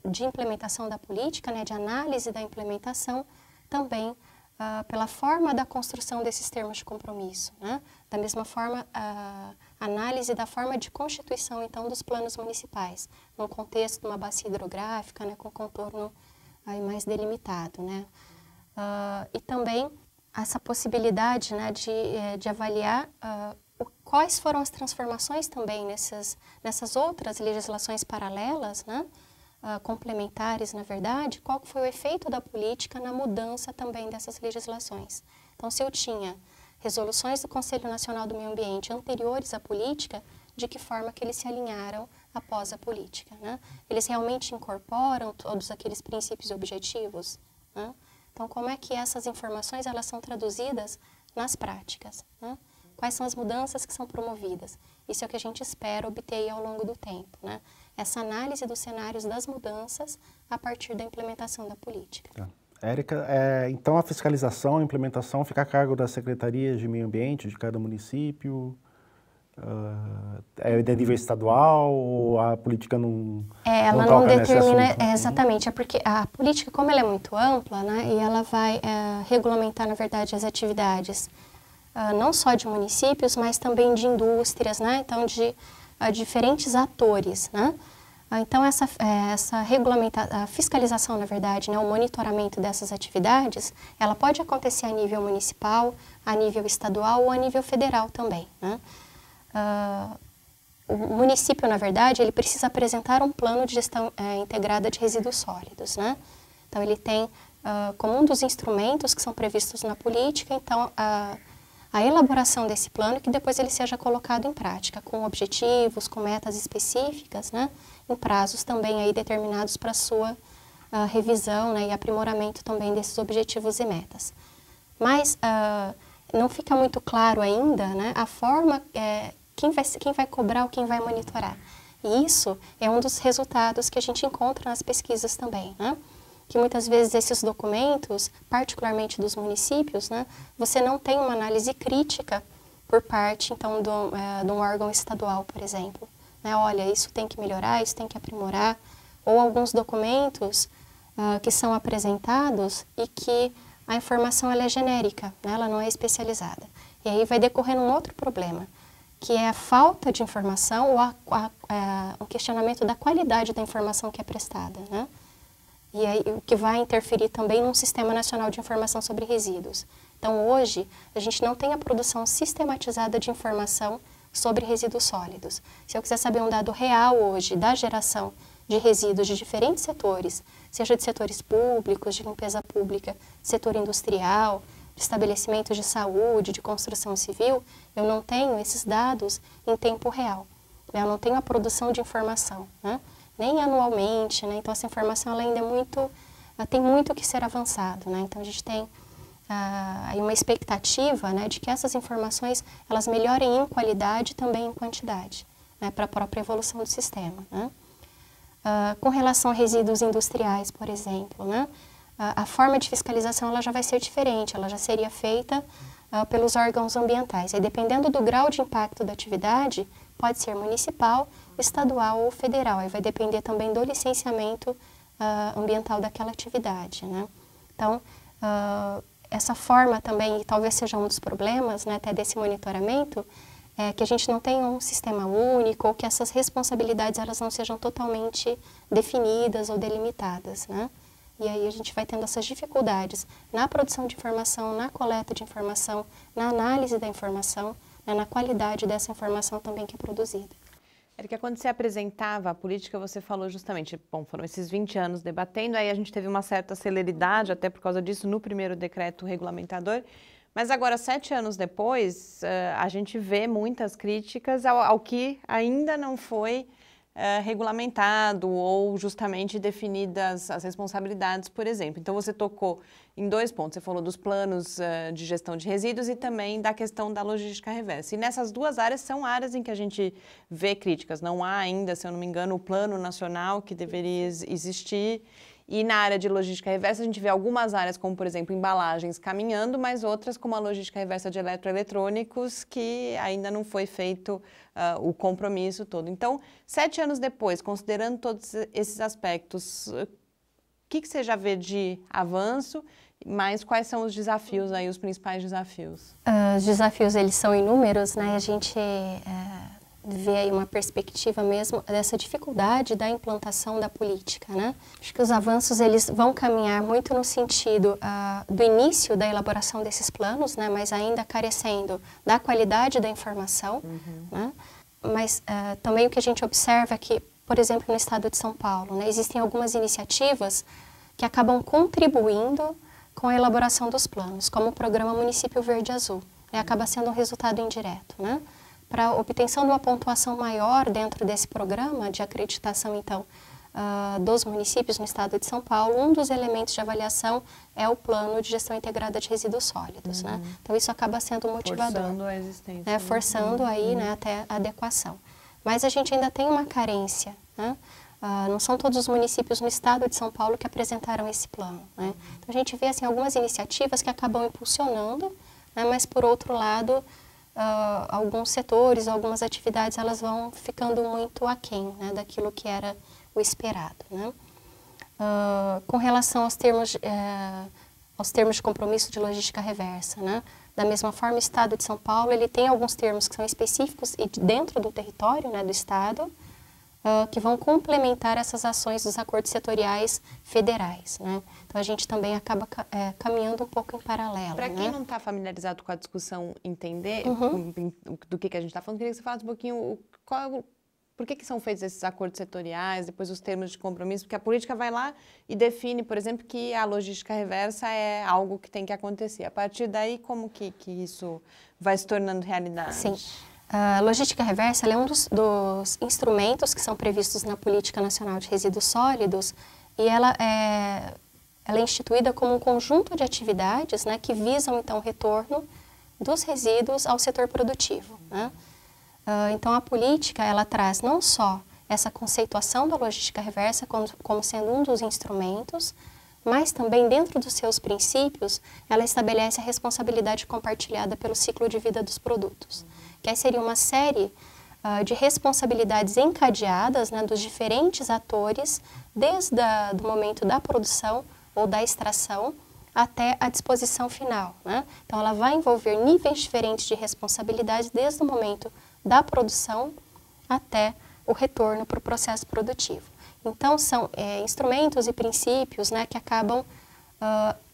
de implementação da política, né, de análise da implementação, também pela forma da construção desses termos de compromisso, né? Da mesma forma, a análise da forma de constituição, então, dos planos municipais, no contexto de uma bacia hidrográfica, né, com contorno aí mais delimitado, né? E também essa possibilidade, né, de avaliar quais foram as transformações também nessas outras legislações paralelas, né? Complementares, na verdade, qual foi o efeito da política na mudança também dessas legislações. Então, se eu tinha resoluções do Conselho Nacional do Meio Ambiente anteriores à política, de que forma que eles se alinharam após a política, né? Eles realmente incorporam todos aqueles princípios e objetivos, né? Então, como é que essas informações elas são traduzidas nas práticas, né? Quais são as mudanças que são promovidas? Isso é o que a gente espera obter ao longo do tempo, né? Essa análise dos cenários das mudanças a partir da implementação da política. Tá. Érica, então a fiscalização, a implementação fica a cargo das secretarias de meio ambiente de cada município? É de nível estadual ou a política não ela não não determina, exatamente, é porque a política, como ela é muito ampla, né, e ela vai regulamentar, na verdade, as atividades não só de municípios, mas também de indústrias, né, então de diferentes atores, né. Então, a fiscalização, na verdade, né, o monitoramento dessas atividades, ela pode acontecer a nível municipal, a nível estadual ou a nível federal também, né. O município, na verdade, ele precisa apresentar um plano de gestão integrada de resíduos sólidos, né. Então, ele tem como um dos instrumentos que são previstos na política, então, a elaboração desse plano, que depois ele seja colocado em prática, com objetivos, com metas específicas, né, em prazos também aí determinados para a sua revisão, né, e aprimoramento também desses objetivos e metas. Mas não fica muito claro ainda, né, a forma, quem vai cobrar ou quem vai monitorar. E isso é um dos resultados que a gente encontra nas pesquisas também, né? Que muitas vezes esses documentos, particularmente dos municípios, né, você não tem uma análise crítica por parte, então, de um órgão estadual, por exemplo. Né, olha, isso tem que melhorar, isso tem que aprimorar. Ou alguns documentos que são apresentados e que a informação ela é genérica, né, ela não é especializada. E aí vai decorrendo um outro problema, que é a falta de informação ou o questionamento da qualidade da informação que é prestada, né? E aí, o que vai interferir também num Sistema Nacional de Informação sobre Resíduos. Então, hoje, a gente não tem a produção sistematizada de informação sobre resíduos sólidos. Se eu quiser saber um dado real hoje da geração de resíduos de diferentes setores, seja de setores públicos, de limpeza pública, setor industrial, de estabelecimentos de saúde, de construção civil, eu não tenho esses dados em tempo real. Eu não tenho a produção de informação, né? Nem anualmente, né? Então essa informação ela ainda tem muito que ser avançado, né? Então a gente tem aí uma expectativa, né, de que essas informações elas melhorem em qualidade e também em quantidade, né, para a própria evolução do sistema, né? Com relação a resíduos industriais, por exemplo, né, a forma de fiscalização ela já vai ser diferente, ela já seria feita pelos órgãos ambientais. Aí, dependendo do grau de impacto da atividade, pode ser municipal, estadual ou federal. Aí vai depender também do licenciamento ambiental daquela atividade, né? Então, essa forma também, e talvez seja um dos problemas, né, até desse monitoramento, é que a gente não tenha um sistema único ou que essas responsabilidades elas não sejam totalmente definidas ou delimitadas, né? E aí a gente vai tendo essas dificuldades na produção de informação, na coleta de informação, na análise da informação, né, na qualidade dessa informação também que é produzida. Érica, quando você apresentava a política, você falou justamente, bom, foram esses 20 anos debatendo, aí a gente teve uma certa celeridade, até por causa disso, no primeiro decreto regulamentador, mas agora, 7 anos depois, a gente vê muitas críticas ao que ainda não foi regulamentado ou justamente definidas as responsabilidades, por exemplo. Então, você tocou em 2 pontos. Você falou dos planos de gestão de resíduos e também da questão da logística reversa. E nessas 2 áreas são áreas em que a gente vê críticas. Não há ainda, se eu não me engano, o plano nacional que deveria existir. E na área de logística reversa, a gente vê algumas áreas, como, por exemplo, embalagens caminhando, mas outras, como a logística reversa de eletroeletrônicos, que ainda não foi feito o compromisso todo. Então, 7 anos depois, considerando todos esses aspectos, o que você já vê de avanço, mas quais são os desafios aí, os principais desafios? Os desafios, eles são inúmeros, né? A gente vê aí uma perspectiva mesmo dessa dificuldade da implantação da política, né? Acho que os avanços, eles vão caminhar muito no sentido do início da elaboração desses planos, né? Mas ainda carecendo da qualidade da informação, né? Mas também o que a gente observa é que, por exemplo, no estado de São Paulo, né? Existem algumas iniciativas que acabam contribuindo com a elaboração dos planos, como o programa Município Verde Azul, né? Acaba sendo um resultado indireto, né? Para a obtenção de uma pontuação maior dentro desse programa de acreditação, então, dos municípios no estado de São Paulo, um dos elementos de avaliação é o plano de gestão integrada de resíduos sólidos, né? Então, isso acaba sendo um motivador. Forçando a existência. Né? Forçando aí, né, até a adequação. Mas a gente ainda tem uma carência, né? Não são todos os municípios no estado de São Paulo que apresentaram esse plano, né? Então, a gente vê, assim, algumas iniciativas que acabam impulsionando, né, mas, por outro lado, alguns setores, algumas atividades, elas vão ficando muito aquém, né, daquilo que era o esperado, né? Com relação aos termos de compromisso de logística reversa, né? Da mesma forma, o Estado de São Paulo, ele tem alguns termos que são específicos e dentro do território, né, do Estado, que vão complementar essas ações dos acordos setoriais federais, né? Então, a gente também acaba caminhando um pouco em paralelo. Para quem né? não está familiarizado com a discussão, entender do que a gente está falando, queria que você falasse um pouquinho por que são feitos esses acordos setoriais, depois os termos de compromisso, porque a política vai lá e define, por exemplo, que a logística reversa é algo que tem que acontecer. A partir daí, como que isso vai se tornando realidade? Sim. A logística reversa ela é um dos instrumentos que são previstos na Política Nacional de Resíduos Sólidos e ela é instituída como um conjunto de atividades, né, que visam, então, o retorno dos resíduos ao setor produtivo, né? Então, a política, ela traz não só essa conceituação da logística reversa como sendo um dos instrumentos, mas também, dentro dos seus princípios, ela estabelece a responsabilidade compartilhada pelo ciclo de vida dos produtos, que aí seria uma série de responsabilidades encadeadas, né, dos diferentes atores, desde do momento da produção ou da extração até a disposição final, né? Então, ela vai envolver níveis diferentes de responsabilidade desde o momento da produção até o retorno para o processo produtivo. Então, são instrumentos e princípios, né, que acabam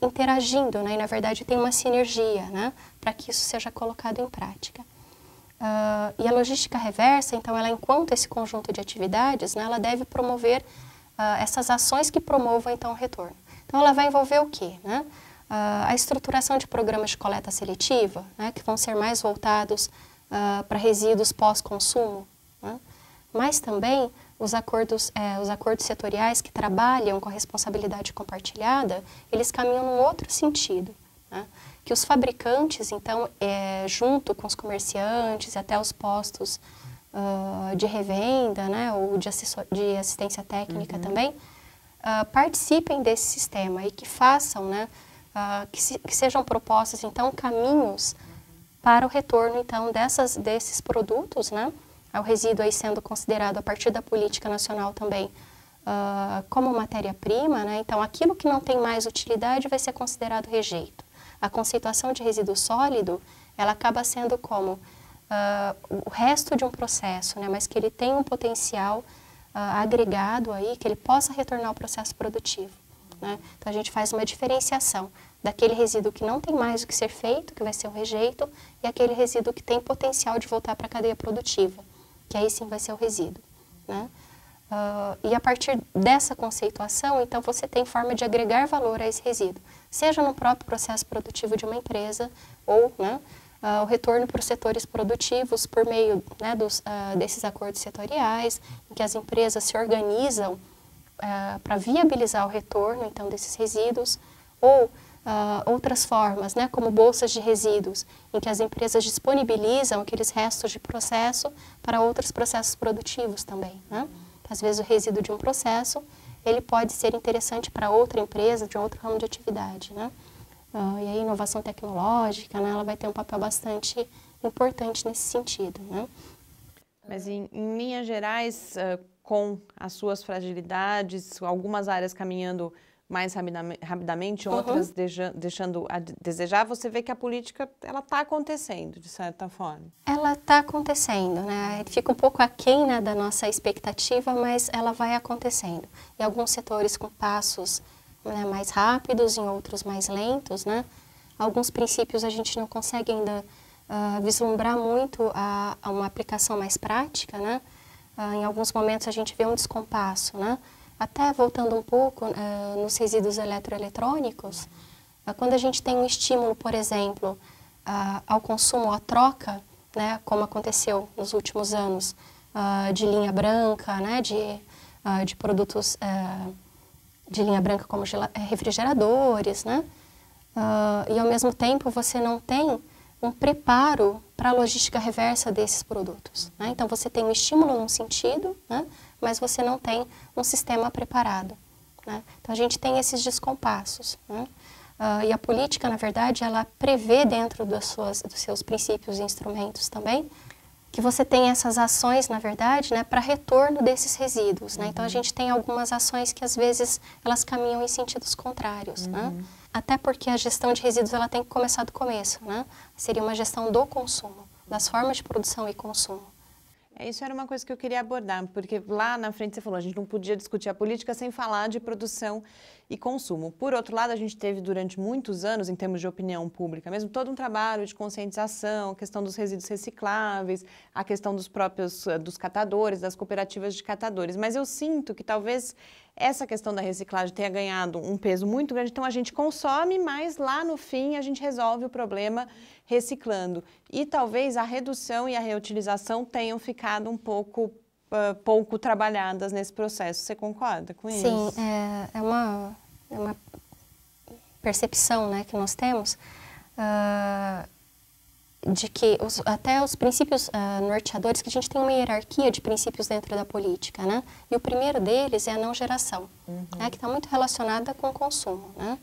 interagindo, né, e, na verdade, tem uma sinergia, né, para que isso seja colocado em prática. E a logística reversa, então, ela, enquanto esse conjunto de atividades, né, ela deve promover essas ações que promovam, então, o retorno. Então, ela vai envolver o quê, né? A estruturação de programas de coleta seletiva, né, que vão ser mais voltados para resíduos pós-consumo, né? Mas também os acordos setoriais que trabalham com a responsabilidade compartilhada, eles caminham num outro sentido, né? Que os fabricantes, então, junto com os comerciantes e até os postos de revenda, né, ou de assistência técnica também, participem desse sistema e que façam, né, que sejam propostos, então, caminhos para o retorno, então, desses produtos, né, ao resíduo aí sendo considerado a partir da política nacional também como matéria-prima, né? Então, aquilo que não tem mais utilidade vai ser considerado rejeito. A conceituação de resíduo sólido, ela acaba sendo como o resto de um processo, né? Mas que ele tem um potencial agregado aí, que ele possa retornar ao processo produtivo, né? Então, a gente faz uma diferenciação daquele resíduo que não tem mais o que ser feito, que vai ser o rejeito, e aquele resíduo que tem potencial de voltar para a cadeia produtiva, que aí sim vai ser o resíduo, né? E a partir dessa conceituação, então, você tem forma de agregar valor a esse resíduo, seja no próprio processo produtivo de uma empresa ou, né, o retorno para os setores produtivos por meio, né, desses acordos setoriais, em que as empresas se organizam para viabilizar o retorno, então, desses resíduos, ou outras formas, né, como bolsas de resíduos, em que as empresas disponibilizam aqueles restos de processo para outros processos produtivos também, né? Às vezes o resíduo de um processo, ele pode ser interessante para outra empresa, de outro ramo de atividade, né? E a inovação tecnológica, né, ela vai ter um papel bastante importante nesse sentido, né? Mas em linhas gerais, com as suas fragilidades, algumas áreas caminhando mais rapidamente, outras deixando a desejar, você vê que a política ela está acontecendo, de certa forma. Ela está acontecendo, né? Fica um pouco aquém, né, da nossa expectativa, mas ela vai acontecendo. Em alguns setores com passos, né, mais rápidos, em outros mais lentos, né? Alguns princípios a gente não consegue ainda vislumbrar muito a uma aplicação mais prática, né? Em alguns momentos a gente vê um descompasso, né? Até voltando um pouco nos resíduos eletroeletrônicos, quando a gente tem um estímulo, por exemplo, ao consumo, à troca, né, como aconteceu nos últimos anos, de linha branca, né, de produtos de linha branca como refrigeradores, né, e ao mesmo tempo você não tem um preparo para a logística reversa desses produtos, né? Então você tem um estímulo num sentido, né, mas você não tem um sistema preparado, né? Então a gente tem esses descompassos, né? E a política, na verdade, ela prevê dentro dos seus princípios e instrumentos também que você tem essas ações, na verdade, né, para retorno desses resíduos, né? Então a gente tem algumas ações que às vezes elas caminham em sentidos contrários, né? Até porque a gestão de resíduos ela tem que começar do começo, né? Seria uma gestão do consumo, das formas de produção e consumo. Isso era uma coisa que eu queria abordar, porque lá na frente você falou, a gente não podia discutir a política sem falar de produção e consumo. Por outro lado, a gente teve durante muitos anos, em termos de opinião pública mesmo, todo um trabalho de conscientização, a questão dos resíduos recicláveis, a questão dos próprios, dos catadores, das cooperativas de catadores. Mas eu sinto que talvez essa questão da reciclagem tenha ganhado um peso muito grande, então a gente consome, mas lá no fim a gente resolve o problema reciclando. E talvez a redução e a reutilização tenham ficado um pouco trabalhadas nesse processo. Você concorda com isso? Sim, é uma percepção, né, que nós temos de que até os princípios norteadores, que a gente tem uma hierarquia de princípios dentro da política, né? E o primeiro deles é a não geração, né, que está muito relacionada com o consumo, né?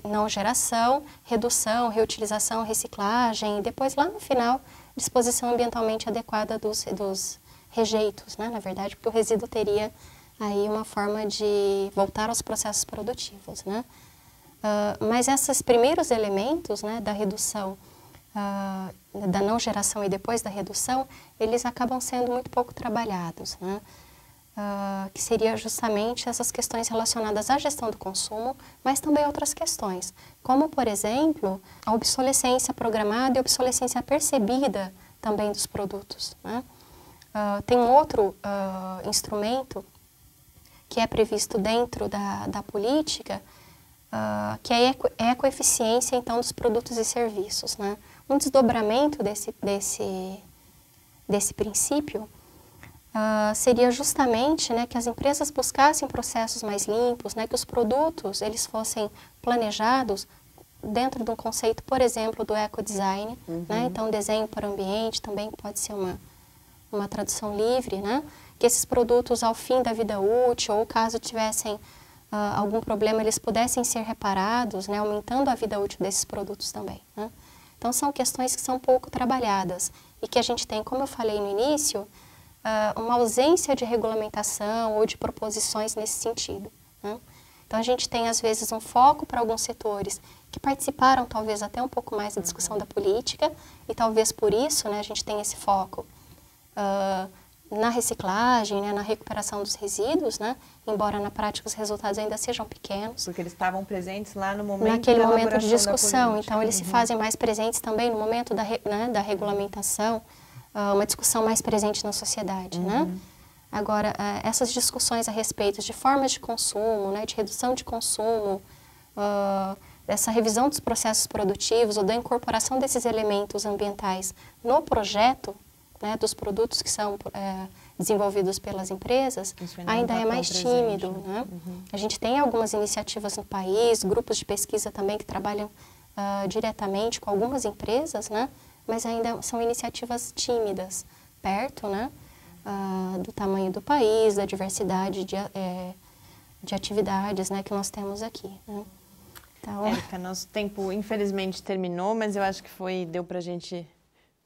Não geração, redução, reutilização, reciclagem, e depois lá no final, disposição ambientalmente adequada dos rejeitos, né? Na verdade, porque o resíduo teria aí uma forma de voltar aos processos produtivos, né? Mas esses primeiros elementos, né, da redução, da não geração e depois da redução, eles acabam sendo muito pouco trabalhados, né? Que seria justamente essas questões relacionadas à gestão do consumo, mas também outras questões, como, por exemplo, a obsolescência programada e a obsolescência percebida também dos produtos, né? Tem um outro instrumento que é previsto dentro da política, que é a ecoeficiência, então, dos produtos e serviços, né? Um desdobramento desse princípio seria justamente, né, que as empresas buscassem processos mais limpos, né, que os produtos eles fossem planejados dentro de um conceito, por exemplo, do ecodesign, né? Então, desenho para o ambiente também pode ser uma tradução livre, né? Que esses produtos, ao fim da vida útil, ou caso tivessem algum problema, eles pudessem ser reparados, né, aumentando a vida útil desses produtos também, né? Então, são questões que são pouco trabalhadas e que a gente tem, como eu falei no início, uma ausência de regulamentação ou de proposições nesse sentido, né? Então, a gente tem, às vezes, um foco para alguns setores que participaram, talvez, até um pouco mais da discussão da política e, talvez, por isso, né, a gente tem esse foco na reciclagem, né, na recuperação dos resíduos, né, embora na prática os resultados ainda sejam pequenos. Porque eles estavam presentes lá no momento naquele momento de discussão, então eles se fazem mais presentes também no momento da regulamentação, uma discussão mais presente na sociedade, né? Agora, essas discussões a respeito de formas de consumo, né, de redução de consumo, dessa revisão dos processos produtivos ou da incorporação desses elementos ambientais no projeto, né, dos produtos que são desenvolvidos pelas empresas, ainda é mais tímido. Né? A gente tem algumas iniciativas no país, grupos de pesquisa também que trabalham diretamente com algumas empresas, né? Mas ainda são iniciativas tímidas, perto, né? Do tamanho do país, da diversidade de atividades, né, que nós temos aqui. Né? Então, Érica, nosso tempo infelizmente terminou, mas eu acho que deu para a gente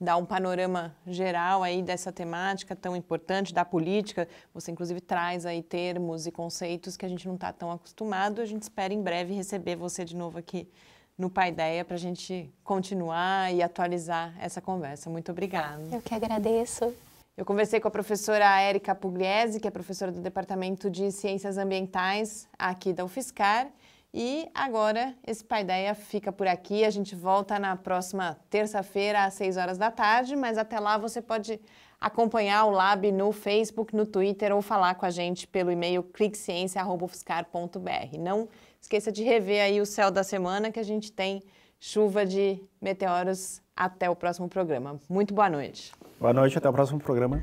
dar um panorama geral aí dessa temática tão importante, da política. Você inclusive traz aí termos e conceitos que a gente não está tão acostumado. A gente espera em breve receber você de novo aqui no Paideia para a gente continuar e atualizar essa conversa. Muito obrigada. Eu que agradeço. Eu conversei com a professora Érica Pugliese, que é professora do Departamento de Ciências Ambientais aqui da UFSCar. E agora esse Paideia fica por aqui. A gente volta na próxima terça-feira às 6 horas da tarde, mas até lá você pode acompanhar o Lab no Facebook, no Twitter ou falar com a gente pelo e-mail cliqueciência@ufscar.br. Não esqueça de rever aí o céu da semana, que a gente tem chuva de meteoros. Até o próximo programa. Muito boa noite. Boa noite, até o próximo programa.